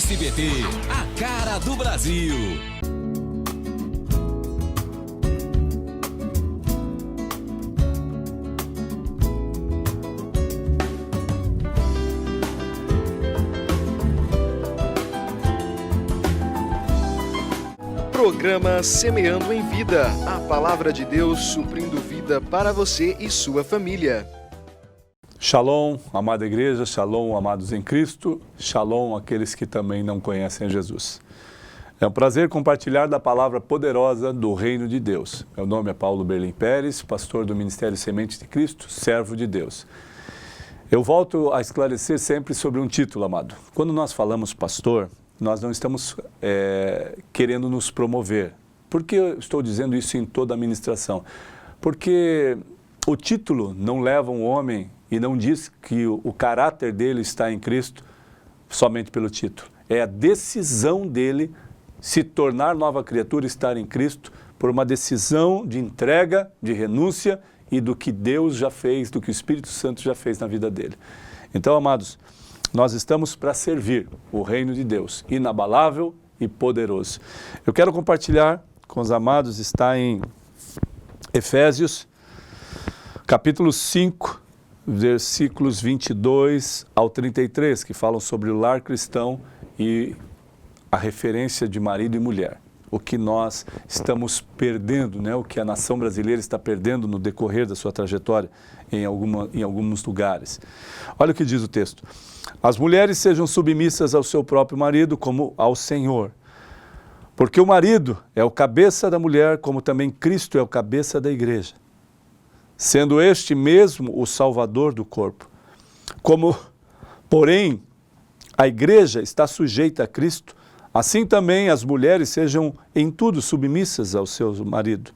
SBT, a cara do Brasil. Programa Semeando em Vida, a palavra de Deus suprindo vida para você e sua família. Shalom, amada igreja, shalom, amados em Cristo, shalom, aqueles que também não conhecem Jesus. É um prazer compartilhar da palavra poderosa do Reino de Deus. Meu nome é Paulo Berlim Pérez, pastor do Ministério Semente de Cristo, servo de Deus. Eu volto a esclarecer sempre sobre um título, amado. Quando nós falamos pastor, nós não estamos querendo nos promover. Por que eu estou dizendo isso em toda a ministração? Porque o título não leva um homem e não diz que o caráter dele está em Cristo somente pelo título. É a decisão dele se tornar nova criatura, estar em Cristo, por uma decisão de entrega, de renúncia e do que Deus já fez, do que o Espírito Santo já fez na vida dele. Então, amados, nós estamos para servir o reino de Deus, inabalável e poderoso. Eu quero compartilhar com os amados, está em Efésios, capítulo 5, versículos 22 ao 33, que falam sobre o lar cristão e a referência de marido e mulher. O que nós estamos perdendo, né? O que a nação brasileira está perdendo no decorrer da sua trajetória em alguns lugares. Olha o que diz o texto. As mulheres sejam submissas ao seu próprio marido como ao Senhor. Porque o marido é o cabeça da mulher, como também Cristo é o cabeça da igreja, sendo este mesmo o Salvador do corpo. Como, porém, a igreja está sujeita a Cristo, assim também as mulheres sejam em tudo submissas ao seu marido.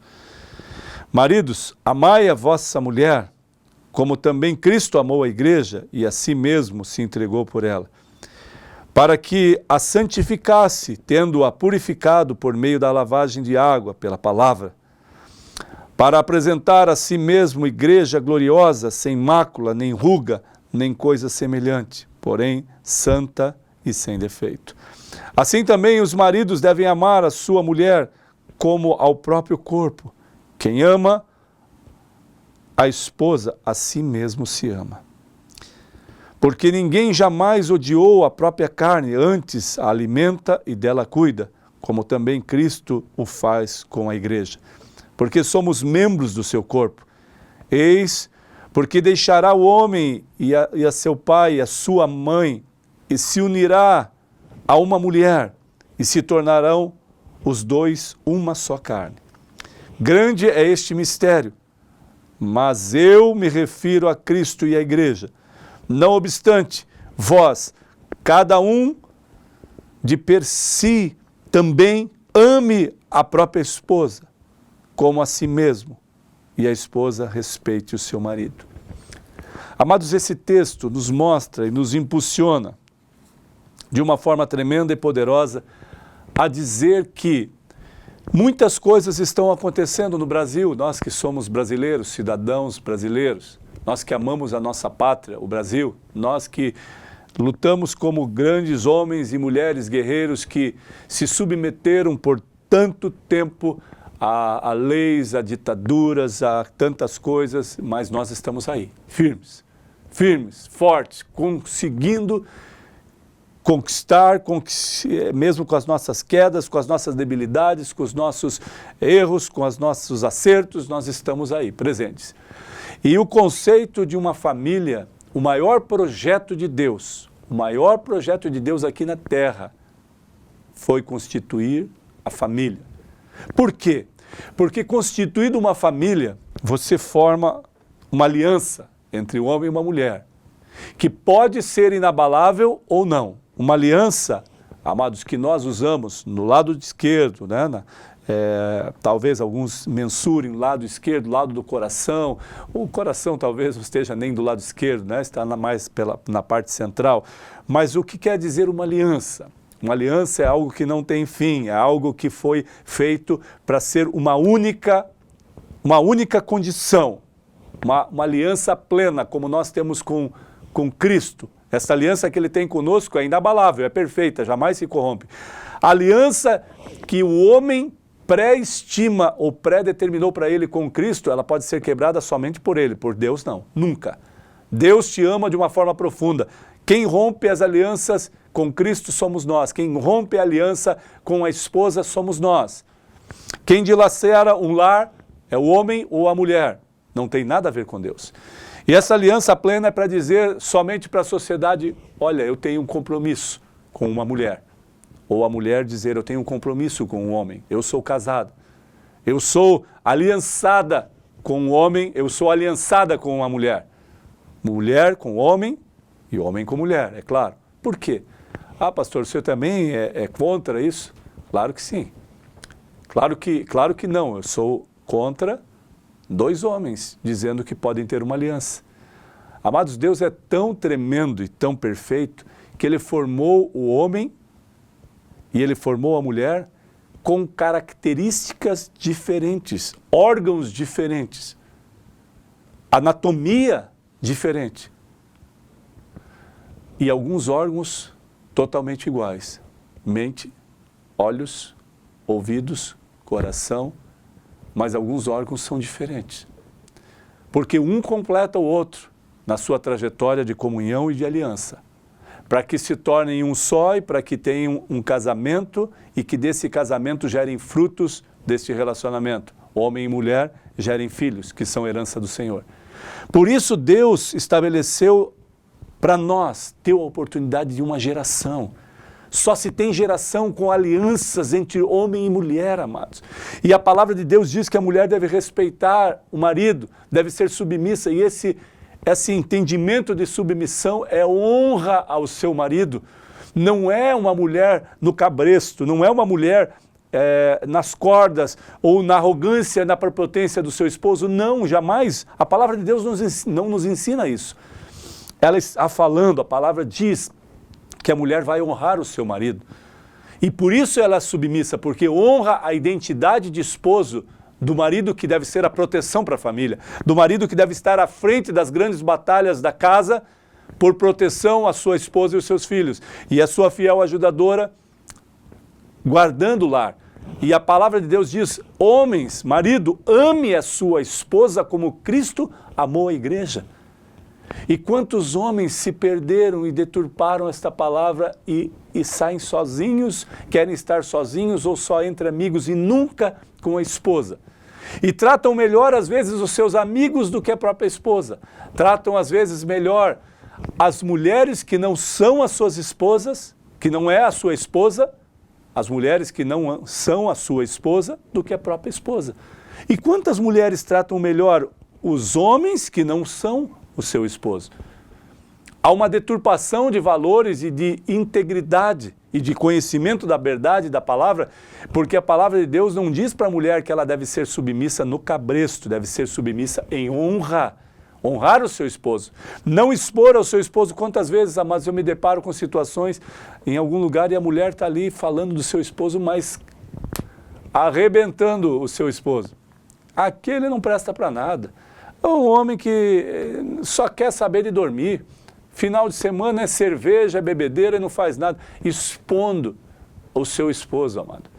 Maridos, amai a vossa mulher, como também Cristo amou a igreja e a si mesmo se entregou por ela, para que a santificasse, tendo-a purificado por meio da lavagem de água pela palavra, para apresentar a si mesmo igreja gloriosa, sem mácula, nem ruga, nem coisa semelhante, porém santa e sem defeito. Assim também os maridos devem amar a sua mulher como ao próprio corpo. Quem ama a esposa, a si mesmo se ama. Porque ninguém jamais odiou a própria carne, antes a alimenta e dela cuida, como também Cristo o faz com a igreja. Porque somos membros do seu corpo. Eis, porque deixará o homem e a seu pai e a sua mãe, e se unirá a uma mulher, e se tornarão os dois uma só carne. Grande é este mistério, mas eu me refiro a Cristo e à igreja. Não obstante, vós, cada um de per si, também ame a própria esposa, como a si mesmo, e a esposa respeite o seu marido. Amados, esse texto nos mostra e nos impulsiona de uma forma tremenda e poderosa a dizer que muitas coisas estão acontecendo no Brasil, nós que somos brasileiros, cidadãos brasileiros, nós que amamos a nossa pátria, o Brasil, nós que lutamos como grandes homens e mulheres guerreiros que se submeteram por tanto tempo a leis, a ditaduras, a tantas coisas, mas nós estamos aí, firmes, fortes, conseguindo conquistar, mesmo com as nossas quedas, com as nossas debilidades, com os nossos erros, com os nossos acertos, nós estamos aí, presentes. E o conceito de uma família, o maior projeto de Deus aqui na Terra, foi constituir a família. Por quê? Porque constituída uma família, você forma uma aliança entre um homem e uma mulher, que pode ser inabalável ou não. Uma aliança, amados, que nós usamos no lado esquerdo, né? Talvez alguns mensurem o lado esquerdo, lado do coração. O coração talvez não esteja nem do lado esquerdo, né? Está mais na parte central. Mas o que quer dizer uma aliança? Uma aliança é algo que não tem fim, é algo que foi feito para ser uma única condição, uma aliança plena, como nós temos com Cristo. Essa aliança que ele tem conosco é inabalável, é perfeita, jamais se corrompe. A aliança que o homem pré-estima ou pré-determinou para ele com Cristo, ela pode ser quebrada somente por ele, por Deus não, nunca. Deus te ama de uma forma profunda. Quem rompe as alianças com Cristo somos nós. Quem rompe a aliança com a esposa somos nós. Quem dilacera um lar é o homem ou a mulher. Não tem nada a ver com Deus. E essa aliança plena é para dizer somente para a sociedade, olha, eu tenho um compromisso com uma mulher. Ou a mulher dizer, eu tenho um compromisso com um homem, eu sou casado. Eu sou aliançada com um homem, eu sou aliançada com uma mulher. Mulher com homem e homem com mulher, é claro. Por quê? Ah, pastor, o senhor também é contra isso? Claro que sim. Claro que não, eu sou contra dois homens dizendo que podem ter uma aliança. Amados, Deus é tão tremendo e tão perfeito que Ele formou o homem e Ele formou a mulher com características diferentes, órgãos diferentes, anatomia diferente e alguns órgãos totalmente iguais, mente, olhos, ouvidos, coração, mas alguns órgãos são diferentes, porque um completa o outro na sua trajetória de comunhão e de aliança, para que se tornem um só e para que tenham um casamento e que desse casamento gerem frutos deste relacionamento. Homem e mulher gerem filhos, que são herança do Senhor. Por isso Deus estabeleceu para nós ter a oportunidade de uma geração. Só se tem geração com alianças entre homem e mulher, amados. E a palavra de Deus diz que a mulher deve respeitar o marido, deve ser submissa, e esse entendimento de submissão é honra ao seu marido. Não é uma mulher no cabresto, não é uma mulher nas cordas ou na arrogância, na prepotência do seu esposo. Não, jamais. A palavra de Deus não nos ensina isso. Ela está falando, a palavra diz que a mulher vai honrar o seu marido. E por isso ela é submissa, porque honra a identidade de esposo do marido, que deve ser a proteção para a família, do marido que deve estar à frente das grandes batalhas da casa por proteção à sua esposa e os seus filhos, e a sua fiel ajudadora guardando o lar. E a palavra de Deus diz, homens, marido, ame a sua esposa como Cristo amou a igreja. E quantos homens se perderam e deturparam esta palavra e saem sozinhos, querem estar sozinhos ou só entre amigos e nunca com a esposa. E tratam melhor, às vezes, os seus amigos do que a própria esposa. Tratam, às vezes, melhor as mulheres que não são as suas esposas, que não é a sua esposa, as mulheres que não são a sua esposa, do que a própria esposa. E quantas mulheres tratam melhor os homens que não são o seu esposo? Há uma deturpação de valores e de integridade e de conhecimento da verdade da palavra, porque a palavra de Deus não diz para a mulher que ela deve ser submissa no cabresto, deve ser submissa em honra, honrar o seu esposo, não expor ao seu esposo. Quantas vezes, amados, eu me deparo com situações em algum lugar e a mulher está ali falando do seu esposo, mas arrebentando o seu esposo. Aquele não presta para nada. É um homem que só quer saber de dormir. Final de semana é cerveja, é bebedeira e não faz nada. Expondo o seu esposo, amado.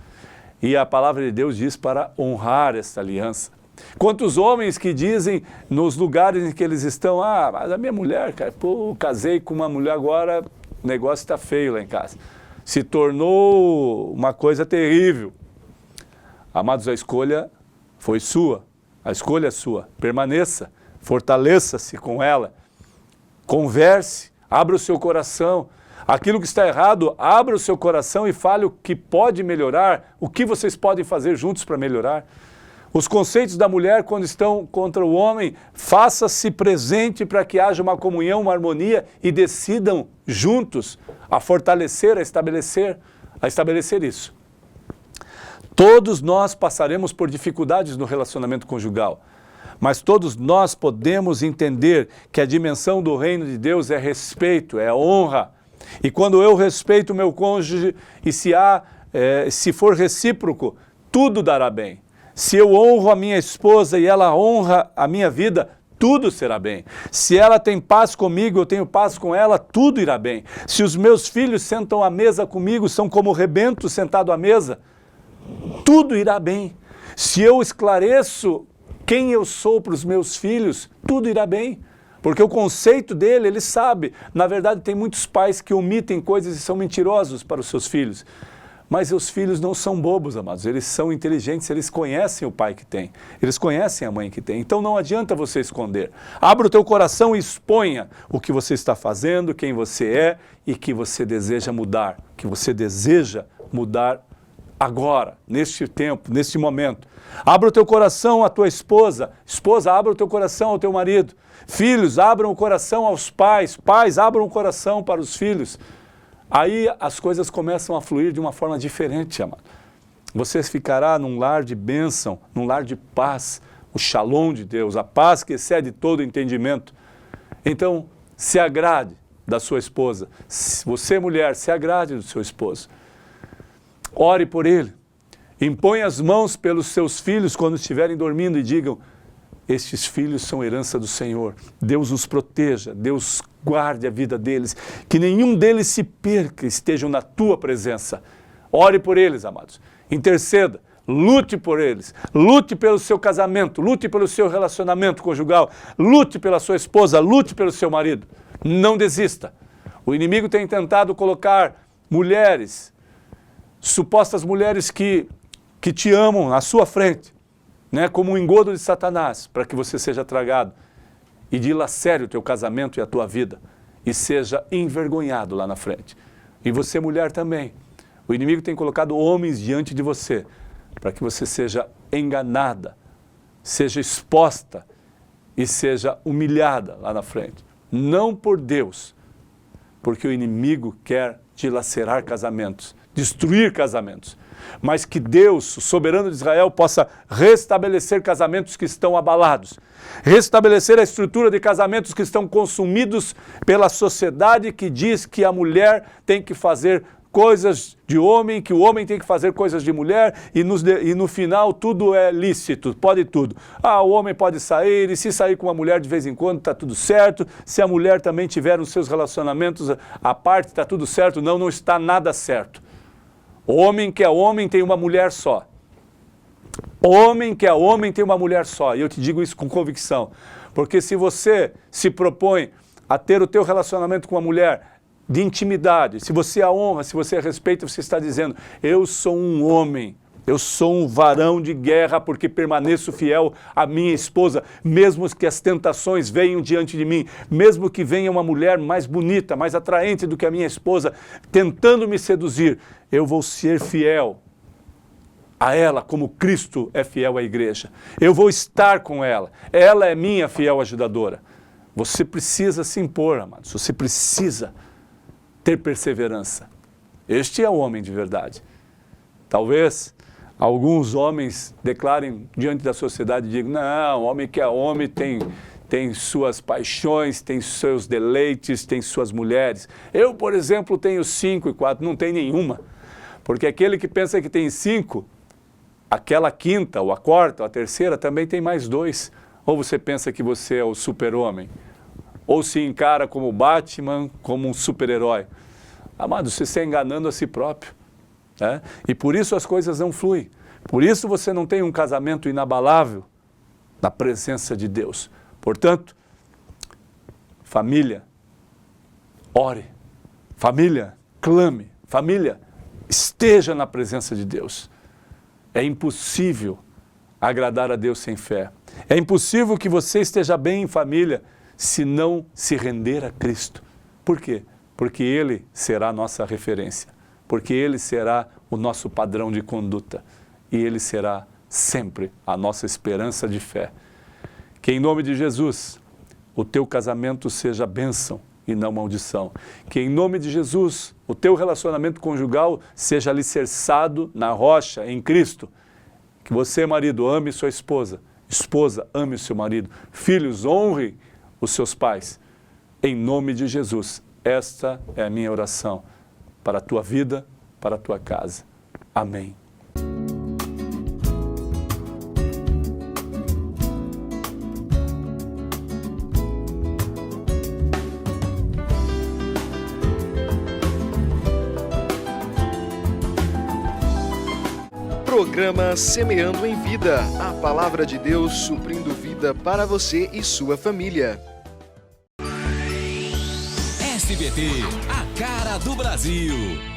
E a palavra de Deus diz para honrar esta aliança. Quantos homens que dizem nos lugares em que eles estão, mas a minha mulher, cara, pô, casei com uma mulher agora, o negócio está feio lá em casa. Se tornou uma coisa terrível. Amados, a escolha foi sua. A escolha é sua. Permaneça, fortaleça-se com ela. Converse, abra o seu coração. Aquilo que está errado, abra o seu coração e fale o que pode melhorar, o que vocês podem fazer juntos para melhorar. Os conceitos da mulher, quando estão contra o homem, faça-se presente para que haja uma comunhão, uma harmonia e decidam juntos a fortalecer, a estabelecer isso. Todos nós passaremos por dificuldades no relacionamento conjugal, mas todos nós podemos entender que a dimensão do reino de Deus é respeito, é honra. E quando eu respeito o meu cônjuge e se for recíproco, tudo dará bem. Se eu honro a minha esposa e ela honra a minha vida, tudo será bem. Se ela tem paz comigo, eu tenho paz com ela, tudo irá bem. Se os meus filhos sentam à mesa comigo, são como rebento sentado à mesa, tudo irá bem. Se eu esclareço quem eu sou para os meus filhos, tudo irá bem. Porque o conceito dele, ele sabe. Na verdade, tem muitos pais que omitem coisas e são mentirosos para os seus filhos. Mas os filhos não são bobos, amados. Eles são inteligentes, eles conhecem o pai que tem. Eles conhecem a mãe que tem. Então não adianta você esconder. Abra o teu coração e exponha o que você está fazendo, quem você é e que você deseja mudar. Que você deseja mudar agora, neste tempo, neste momento. Abra o teu coração à tua esposa. Esposa, abra o teu coração ao teu marido. Filhos, abram o coração aos pais. Pais, abram o coração para os filhos. Aí as coisas começam a fluir de uma forma diferente, amado. Você ficará num lar de bênção, num lar de paz, o shalom de Deus, a paz que excede todo entendimento. Então, se agrade da sua esposa. Você, mulher, se agrade do seu esposo. Ore por ele. Impõe as mãos pelos seus filhos quando estiverem dormindo e digam: estes filhos são herança do Senhor. Deus os proteja, Deus guarde a vida deles, que nenhum deles se perca, estejam na tua presença. Ore por eles, amados. Interceda, lute por eles, lute pelo seu casamento, lute pelo seu relacionamento conjugal, lute pela sua esposa, lute pelo seu marido. Não desista. O inimigo tem tentado colocar mulheres, supostas mulheres que te amam na sua frente, né, como um engodo de Satanás, para que você seja tragado e dilacere o teu casamento e a tua vida e seja envergonhado lá na frente. E você, mulher, também. O inimigo tem colocado homens diante de você para que você seja enganada, seja exposta e seja humilhada lá na frente. Não por Deus, porque o inimigo quer dilacerar casamentos, destruir casamentos, mas que Deus, o soberano de Israel, possa restabelecer casamentos que estão abalados, restabelecer a estrutura de casamentos que estão consumidos pela sociedade que diz que a mulher tem que fazer coisas de homem, que o homem tem que fazer coisas de mulher e no final tudo é lícito, pode tudo. O homem pode sair e se sair com uma mulher de vez em quando está tudo certo, se a mulher também tiver os seus relacionamentos à parte está tudo certo. Não está nada certo. Homem que é homem tem uma mulher só. Homem que é homem tem uma mulher só. E eu te digo isso com convicção. Porque se você se propõe a ter o teu relacionamento com uma mulher de intimidade, se você a honra, se você a respeita, você está dizendo: eu sou um homem, eu sou um varão de guerra porque permaneço fiel à minha esposa, mesmo que as tentações venham diante de mim, mesmo que venha uma mulher mais bonita, mais atraente do que a minha esposa, tentando me seduzir, eu vou ser fiel a ela como Cristo é fiel à igreja. Eu vou estar com ela. Ela é minha fiel ajudadora. Você precisa se impor, amados. Você precisa ter perseverança. Este é o homem de verdade. Talvez alguns homens declarem diante da sociedade e digam: não, homem que é homem tem suas paixões, tem seus deleites, tem suas mulheres. Eu, por exemplo, tenho 5 e 4, não tem nenhuma. Porque aquele que pensa que tem 5, aquela quinta, ou a quarta, ou a terceira, também tem mais 2. Ou você pensa que você é o super-homem? Ou se encara como Batman, como um super-herói? Amado, você está enganando a si próprio. Né? E por isso as coisas não fluem. Por isso você não tem um casamento inabalável na presença de Deus. Portanto, família, ore. Família, clame. Família, esteja na presença de Deus. É impossível agradar a Deus sem fé. É impossível que você esteja bem em família se não se render a Cristo. Por quê? Porque Ele será a nossa referência. Porque Ele será o nosso padrão de conduta. E Ele será sempre a nossa esperança de fé. Que em nome de Jesus, o teu casamento seja bênção e não maldição. Que em nome de Jesus, o teu relacionamento conjugal seja alicerçado na rocha, em Cristo. Que você, marido, ame sua esposa. Esposa, ame o seu marido. Filhos, honre os seus pais. Em nome de Jesus, esta é a minha oração para a tua vida, para a tua casa. Amém. Programa Semeando em Vida. A palavra de Deus suprindo vida para você e sua família. SBT, a cara do Brasil.